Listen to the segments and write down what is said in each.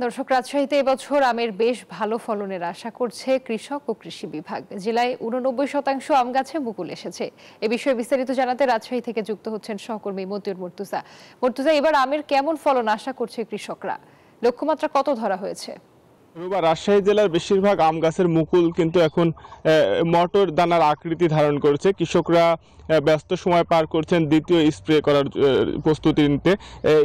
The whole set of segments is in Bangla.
দর্শক, রাজশাহীতে এবছর আমের বেশ ভালো ফলনের আশা করছে কৃষক ও কৃষি বিভাগ। জেলায় 89% আম গাছে মুকুল এসেছে। এ বিষয়ে বিস্তারিত জানাতে রাজশাহী থেকে যুক্ত হচ্ছেন সহকর্মী মতিউর মুর্তুজা। মুর্তুজা, এবার আমের কেমন ফলন আশা করছে কৃষকরা? লক্ষ্যমাত্রা কত ধরা হয়েছে? রাজশাহী জেলার বেশিরভাগ আম গাছের মুকুল কিন্তু এখন মটর দানার আকৃতি ধারণ করেছে। কৃষকরা ব্যস্ত সময় পার করছেন দ্বিতীয় স্প্রে করার প্রস্তুতি নিতে।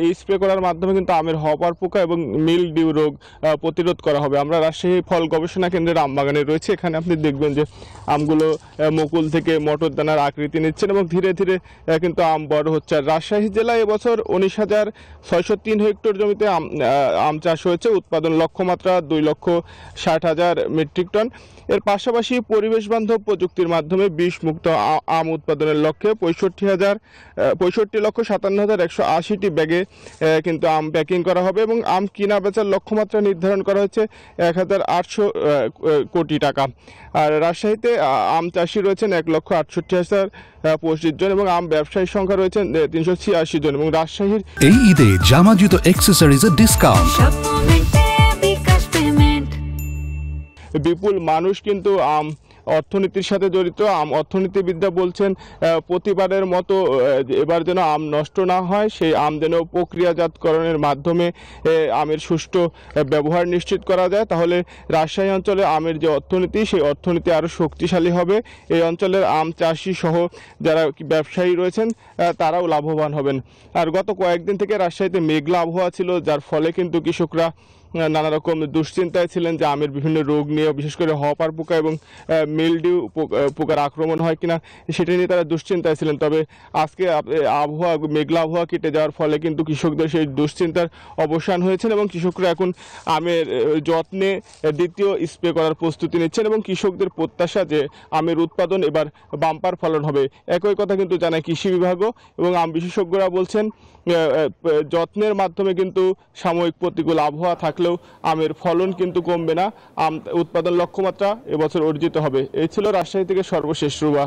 এই স্প্রে করার মাধ্যমে কিন্তু আমের হপার পোকা এবং মিলডিউ রোগ প্রতিরোধ করা হবে। আমরা রাজশাহী ফল গবেষণা কেন্দ্রের আম বাগানে রয়েছে। এখানে আপনি দেখবেন যে আমগুলো মুকুল থেকে মটর দানার আকৃতি নিচ্ছেন এবং ধীরে ধীরে কিন্তু আম বড় হচ্ছে। আর রাজশাহী জেলায় এবছর 19,603 হেক্টর জমিতে আম চাষ হয়েছে। উৎপাদন লক্ষ্যমাত্রা 2,60,000 মেট্রিক টন। এর পাশাপাশি পরিবেশ বান্ধব প্রযুক্তির মাধ্যমে বিষ মুক্ত আম উৎপাদনের লক্ষ্যে 65,57,180টি ব্যাগে কিন্তু আম প্যাকিং করা হবে এবং আম কিনা বেচার লক্ষ্যমাত্রা নির্ধারণ করা হচ্ছে 1,800 কোটি টাকা। আর রাজশাহীতে আম চাষি রয়েছেন 1,68,025 জন এবং আম ব্যবসায়ীর সংখ্যা রয়েছেন 386 জন। এবং রাজশাহীর এই ঈদে জামা জুতো অ্যাক্সেসরিজের ডিসকাউন্ট। বিপুল মানুষ কিন্তু আম অর্থনীতির সাথে জড়িত। আম অর্থনীতিবিদরা বলছেন প্রতিবারের মতো এবার যেন আম নষ্ট না হয়, সেই আম যেন প্রক্রিয়াজাতকরণের মাধ্যমে আমের সুষ্ঠু ব্যবহার নিশ্চিত করা যায়। তাহলে রাজশাহী অঞ্চলে আমের যে অর্থনীতি, সেই অর্থনীতি আরও শক্তিশালী হবে। এই অঞ্চলের আম চাষি সহ যারা ব্যবসায়ী রয়েছেন তারাও লাভবান হবেন। আর গত কয়েকদিন থেকে রাজশাহীতে মেঘলা আবহাওয়া ছিল, যার ফলে কিন্তু কৃষকরা নানা রকম দুশ্চিন্তায় ছিলেন যে আমের বিভিন্ন রোগ নিয়ে, বিশেষ করে হপার পোকা এবং মিলডিউ পোকার আক্রমণ হয় কিনা সেটা নিয়ে তারা দুশ্চিন্তায় ছিলেন। তবে আজকে আবহাওয়া মেঘলা আবহাওয়া কেটে যাওয়ার ফলে কিন্তু কৃষকদের সেই দুশ্চিন্তার অবসান হয়েছেন এবং কৃষকরা এখন আমের যত্নে দ্বিতীয় স্প্রে করার প্রস্তুতি নিচ্ছেন এবং কৃষকদের প্রত্যাশা যে আমের উৎপাদন এবার বাম্পার ফলন হবে। একই কথা কিন্তু জানায় কৃষি বিভাগও এবং আম বিশেষজ্ঞরা বলছেন যত্নের মাধ্যমে কিন্তু সাময়িক প্রতিকূল আবহাওয়া থাকলেও আমের ফলন কিন্তু কমবে না। আম উৎপাদন লক্ষ্যমাত্রা এবছর অর্জিত হবে। এই ছিল রাজশাহী থেকে সর্বশেষ রুবা।